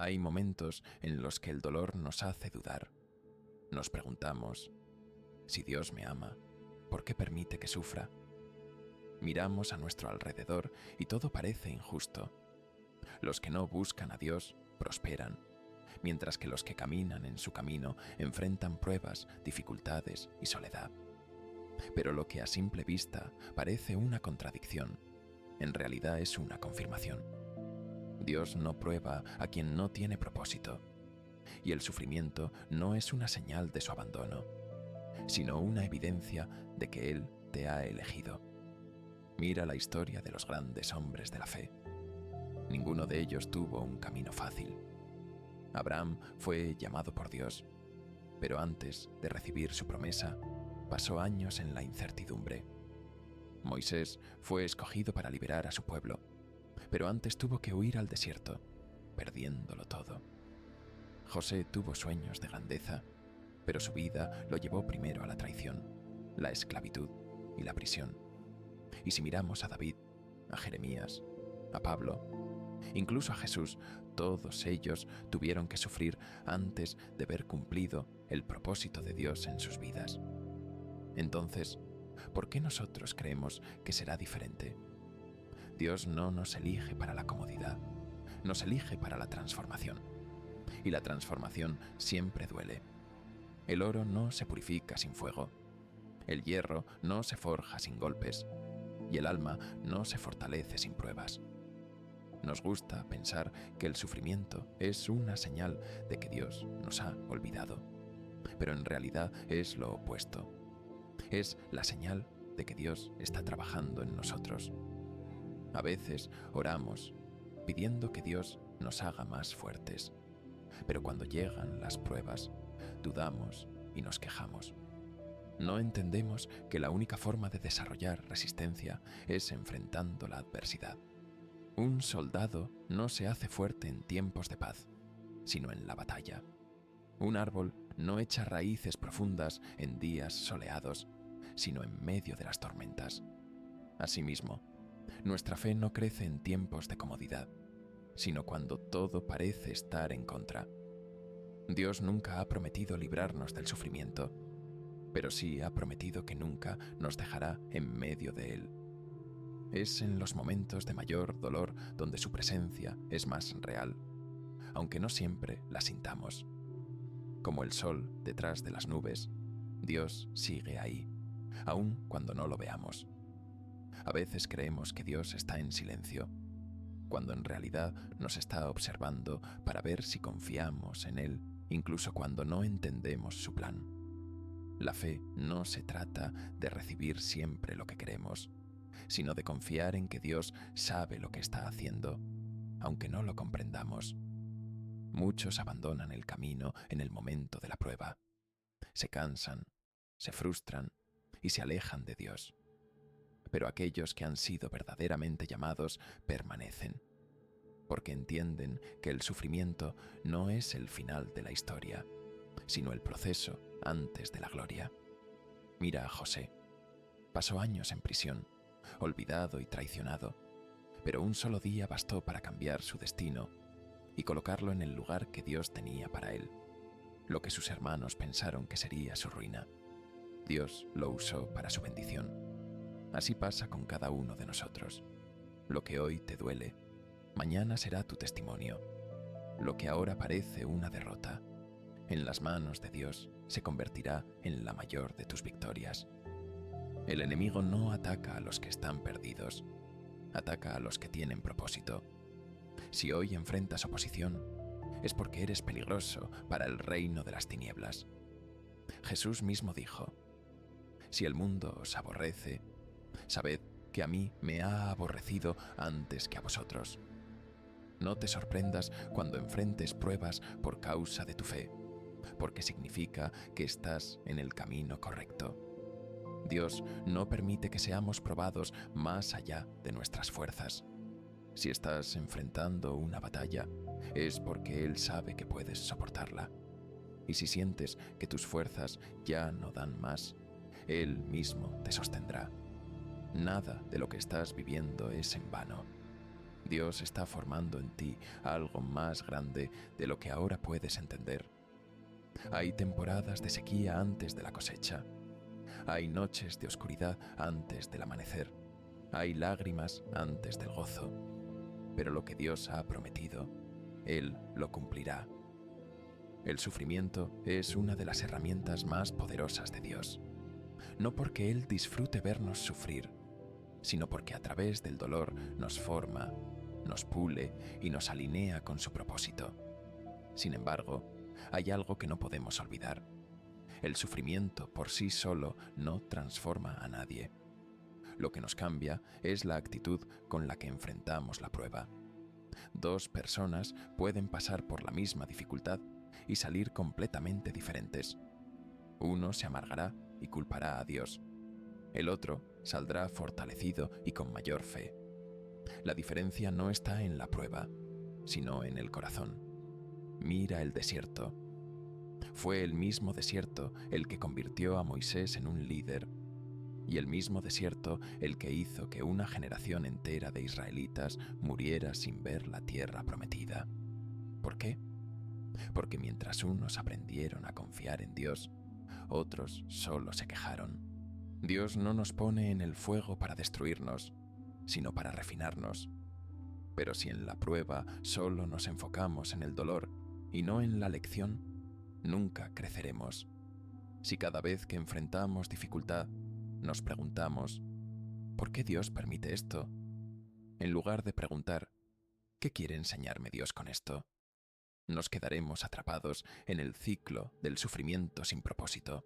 Hay momentos en los que el dolor nos hace dudar. Nos preguntamos, si Dios me ama, ¿por qué permite que sufra? Miramos a nuestro alrededor y todo parece injusto. Los que no buscan a Dios prosperan, mientras que los que caminan en su camino enfrentan pruebas, dificultades y soledad. Pero lo que a simple vista parece una contradicción, en realidad es una confirmación. Dios no prueba a quien no tiene propósito, y el sufrimiento no es una señal de su abandono, sino una evidencia de que Él te ha elegido. Mira la historia de los grandes hombres de la fe. Ninguno de ellos tuvo un camino fácil. Abraham fue llamado por Dios, pero antes de recibir su promesa, pasó años en la incertidumbre. Moisés fue escogido para liberar a su pueblo, pero antes tuvo que huir al desierto, perdiéndolo todo. José tuvo sueños de grandeza, pero su vida lo llevó primero a la traición, la esclavitud y la prisión. Y si miramos a David, a Jeremías, a Pablo, incluso a Jesús, todos ellos tuvieron que sufrir antes de ver cumplido el propósito de Dios en sus vidas. Entonces, ¿por qué nosotros creemos que será diferente? Dios no nos elige para la comodidad, nos elige para la transformación. Y la transformación siempre duele. El oro no se purifica sin fuego, el hierro no se forja sin golpes, y el alma no se fortalece sin pruebas. Nos gusta pensar que el sufrimiento es una señal de que Dios nos ha olvidado, pero en realidad es lo opuesto. Es la señal de que Dios está trabajando en nosotros. A veces oramos pidiendo que Dios nos haga más fuertes, pero cuando llegan las pruebas, dudamos y nos quejamos. No entendemos que la única forma de desarrollar resistencia es enfrentando la adversidad. Un soldado no se hace fuerte en tiempos de paz, sino en la batalla. Un árbol no echa raíces profundas en días soleados, sino en medio de las tormentas. Asimismo, nuestra fe no crece en tiempos de comodidad, sino cuando todo parece estar en contra. Dios nunca ha prometido librarnos del sufrimiento, pero sí ha prometido que nunca nos dejará en medio de él. Es en los momentos de mayor dolor donde su presencia es más real, aunque no siempre la sintamos. Como el sol detrás de las nubes, Dios sigue ahí, aun cuando no lo veamos. A veces creemos que Dios está en silencio, cuando en realidad nos está observando para ver si confiamos en Él, incluso cuando no entendemos su plan. La fe no se trata de recibir siempre lo que queremos, sino de confiar en que Dios sabe lo que está haciendo, aunque no lo comprendamos. Muchos abandonan el camino en el momento de la prueba. Se cansan, se frustran y se alejan de Dios. Pero aquellos que han sido verdaderamente llamados permanecen, porque entienden que el sufrimiento no es el final de la historia, sino el proceso antes de la gloria. Mira a José. Pasó años en prisión, olvidado y traicionado, pero un solo día bastó para cambiar su destino y colocarlo en el lugar que Dios tenía para él. Lo que sus hermanos pensaron que sería su ruina, Dios lo usó para su bendición. Así pasa con cada uno de nosotros. Lo que hoy te duele, mañana será tu testimonio. Lo que ahora parece una derrota, en las manos de Dios se convertirá en la mayor de tus victorias. El enemigo no ataca a los que están perdidos, ataca a los que tienen propósito. Si hoy enfrentas oposición, es porque eres peligroso para el reino de las tinieblas. Jesús mismo dijo: si el mundo os aborrece, sabed que a mí me ha aborrecido antes que a vosotros. No te sorprendas cuando enfrentes pruebas por causa de tu fe, porque significa que estás en el camino correcto. Dios no permite que seamos probados más allá de nuestras fuerzas. Si estás enfrentando una batalla, es porque Él sabe que puedes soportarla. Y si sientes que tus fuerzas ya no dan más, Él mismo te sostendrá. Nada de lo que estás viviendo es en vano. Dios está formando en ti algo más grande de lo que ahora puedes entender. Hay temporadas de sequía antes de la cosecha. Hay noches de oscuridad antes del amanecer. Hay lágrimas antes del gozo. Pero lo que Dios ha prometido, Él lo cumplirá. El sufrimiento es una de las herramientas más poderosas de Dios. No porque Él disfrute vernos sufrir, sino porque a través del dolor nos forma, nos pule y nos alinea con su propósito. Sin embargo, hay algo que no podemos olvidar. El sufrimiento por sí solo no transforma a nadie. Lo que nos cambia es la actitud con la que enfrentamos la prueba. Dos personas pueden pasar por la misma dificultad y salir completamente diferentes. Uno se amargará y culpará a Dios. El otro saldrá fortalecido y con mayor fe. La diferencia no está en la prueba, sino en el corazón. Mira el desierto. Fue el mismo desierto el que convirtió a Moisés en un líder, y el mismo desierto el que hizo que una generación entera de israelitas muriera sin ver la tierra prometida. ¿Por qué? Porque mientras unos aprendieron a confiar en Dios, otros solo se quejaron. Dios no nos pone en el fuego para destruirnos, sino para refinarnos. Pero si en la prueba solo nos enfocamos en el dolor y no en la lección, nunca creceremos. Si cada vez que enfrentamos dificultad nos preguntamos, ¿por qué Dios permite esto?, en lugar de preguntar, ¿qué quiere enseñarme Dios con esto?, nos quedaremos atrapados en el ciclo del sufrimiento sin propósito.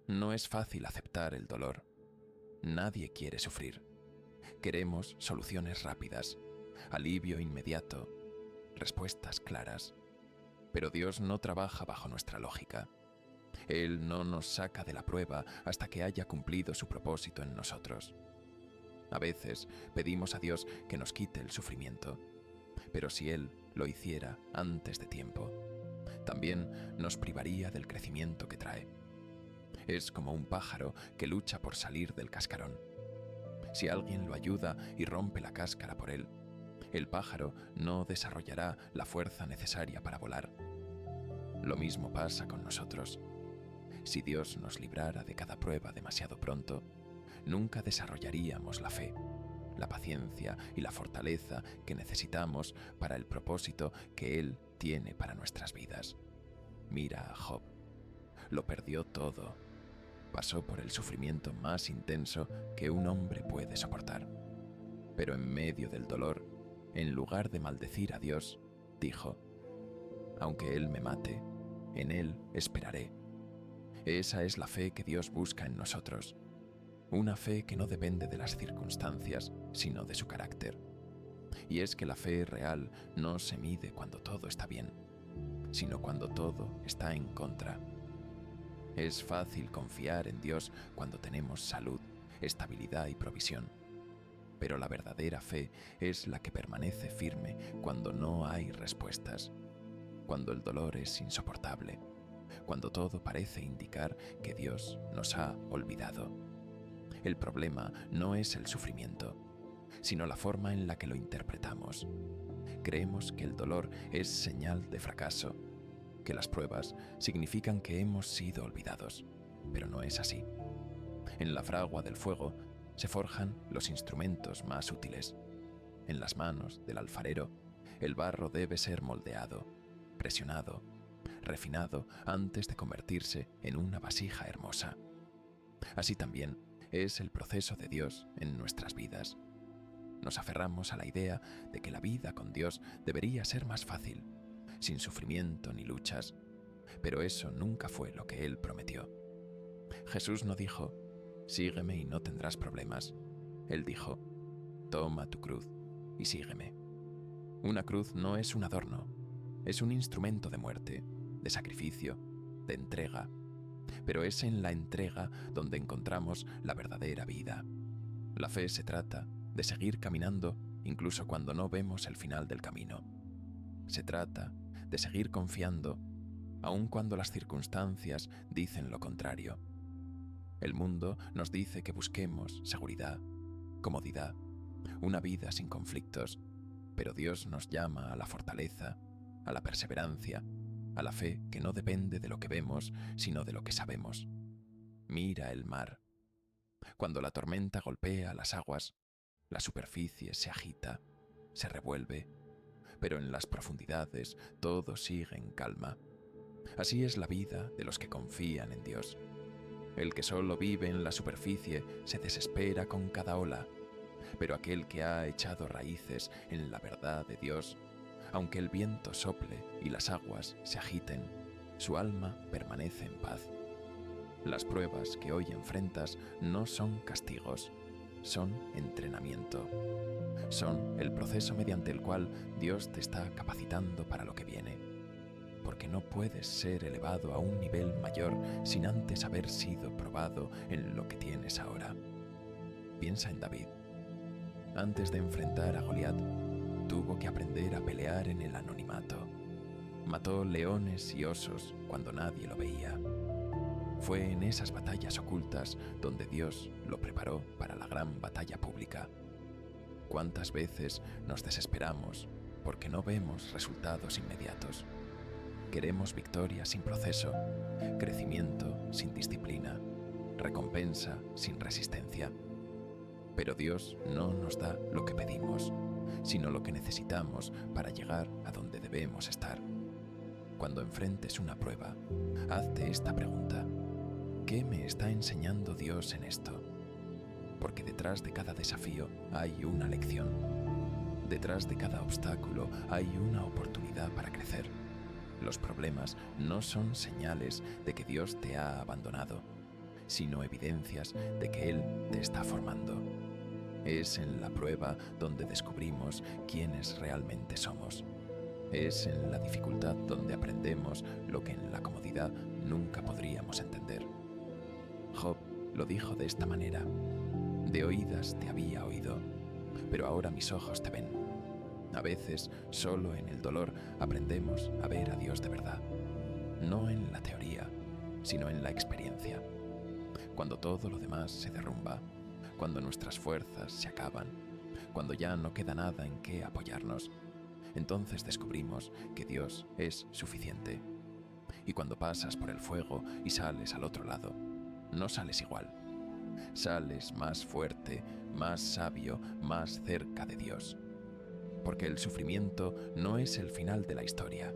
No es fácil aceptar el dolor. Nadie quiere sufrir. Queremos soluciones rápidas, alivio inmediato, respuestas claras. Pero Dios no trabaja bajo nuestra lógica. Él no nos saca de la prueba hasta que haya cumplido su propósito en nosotros. A veces pedimos a Dios que nos quite el sufrimiento, pero si Él lo hiciera antes de tiempo, también nos privaría del crecimiento que trae. Es como un pájaro que lucha por salir del cascarón. Si alguien lo ayuda y rompe la cáscara por él, el pájaro no desarrollará la fuerza necesaria para volar. Lo mismo pasa con nosotros. Si Dios nos librara de cada prueba demasiado pronto, nunca desarrollaríamos la fe, la paciencia y la fortaleza que necesitamos para el propósito que Él tiene para nuestras vidas. Mira a Job. Lo perdió todo. Pasó por el sufrimiento más intenso que un hombre puede soportar. Pero en medio del dolor, en lugar de maldecir a Dios, dijo, aunque Él me mate, en Él esperaré. Esa es la fe que Dios busca en nosotros. Una fe que no depende de las circunstancias, sino de su carácter. Y es que la fe real no se mide cuando todo está bien, sino cuando todo está en contra. Es fácil confiar en Dios cuando tenemos salud, estabilidad y provisión. Pero la verdadera fe es la que permanece firme cuando no hay respuestas, cuando el dolor es insoportable, cuando todo parece indicar que Dios nos ha olvidado. El problema no es el sufrimiento, sino la forma en la que lo interpretamos. Creemos que el dolor es señal de fracaso, que las pruebas significan que hemos sido olvidados, pero no es así. En la fragua del fuego se forjan los instrumentos más útiles. En las manos del alfarero, el barro debe ser moldeado, presionado, refinado antes de convertirse en una vasija hermosa. Así también es el proceso de Dios en nuestras vidas. Nos aferramos a la idea de que la vida con Dios debería ser más fácil, sin sufrimiento ni luchas, pero eso nunca fue lo que Él prometió. Jesús no dijo, sígueme y no tendrás problemas. Él dijo, toma tu cruz y sígueme. Una cruz no es un adorno, es un instrumento de muerte, de sacrificio, de entrega, pero es en la entrega donde encontramos la verdadera vida. La fe se trata de seguir caminando incluso cuando no vemos el final del camino. Se trata de seguir confiando, aun cuando las circunstancias dicen lo contrario. El mundo nos dice que busquemos seguridad, comodidad, una vida sin conflictos, Pero Dios nos llama a la fortaleza, a la perseverancia, a la fe que no depende de lo que vemos, sino de lo que sabemos. Mira el mar. Cuando la tormenta golpea las aguas, la superficie se agita, se revuelve, pero en las profundidades todo sigue en calma. Así es la vida de los que confían en Dios. El que solo vive en la superficie se desespera con cada ola, pero aquel que ha echado raíces en la verdad de Dios, aunque el viento sople y las aguas se agiten, su alma permanece en paz. Las pruebas que hoy enfrentas no son castigos, son entrenamiento. Son el proceso mediante el cual Dios te está capacitando para lo que viene. Porque no puedes ser elevado a un nivel mayor sin antes haber sido probado en lo que tienes ahora. Piensa en David. Antes de enfrentar a Goliat, tuvo que aprender a pelear en el anonimato. Mató leones y osos cuando nadie lo veía. Fue en esas batallas ocultas donde Dios lo preparó para la gran batalla pública. ¿Cuántas veces nos desesperamos porque no vemos resultados inmediatos? Queremos victoria sin proceso, crecimiento sin disciplina, recompensa sin resistencia. Pero Dios no nos da lo que pedimos, sino lo que necesitamos para llegar a donde debemos estar. Cuando enfrentes una prueba, hazte esta pregunta: ¿qué me está enseñando Dios en esto? Porque detrás de cada desafío hay una lección. Detrás de cada obstáculo hay una oportunidad para crecer. Los problemas no son señales de que Dios te ha abandonado, sino evidencias de que Él te está formando. Es en la prueba donde descubrimos quiénes realmente somos. Es en la dificultad donde aprendemos lo que en la comodidad nunca podríamos entender. Job lo dijo de esta manera: de oídas te había oído, pero ahora mis ojos te ven. A veces, solo en el dolor aprendemos a ver a Dios de verdad, no en la teoría, sino en la experiencia. Cuando todo lo demás se derrumba, cuando nuestras fuerzas se acaban, cuando ya no queda nada en qué apoyarnos, entonces descubrimos que Dios es suficiente. Y cuando pasas por el fuego y sales al otro lado, no sales igual. Sales más fuerte, más sabio, más cerca de Dios. Porque el sufrimiento no es el final de la historia,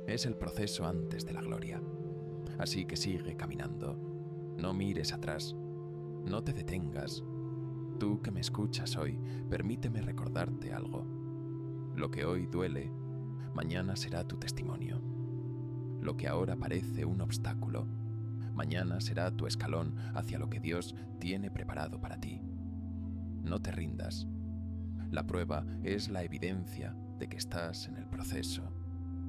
es el proceso antes de la gloria. Así que sigue caminando, no mires atrás, no te detengas. Tú que me escuchas hoy, permíteme recordarte algo. Lo que hoy duele, mañana será tu testimonio. Lo que ahora parece un obstáculo, mañana será tu escalón hacia lo que Dios tiene preparado para ti. No te rindas. La prueba es la evidencia de que estás en el proceso,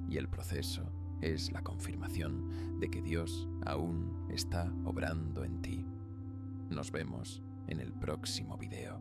y el proceso es la confirmación de que Dios aún está obrando en ti. Nos vemos en el próximo video.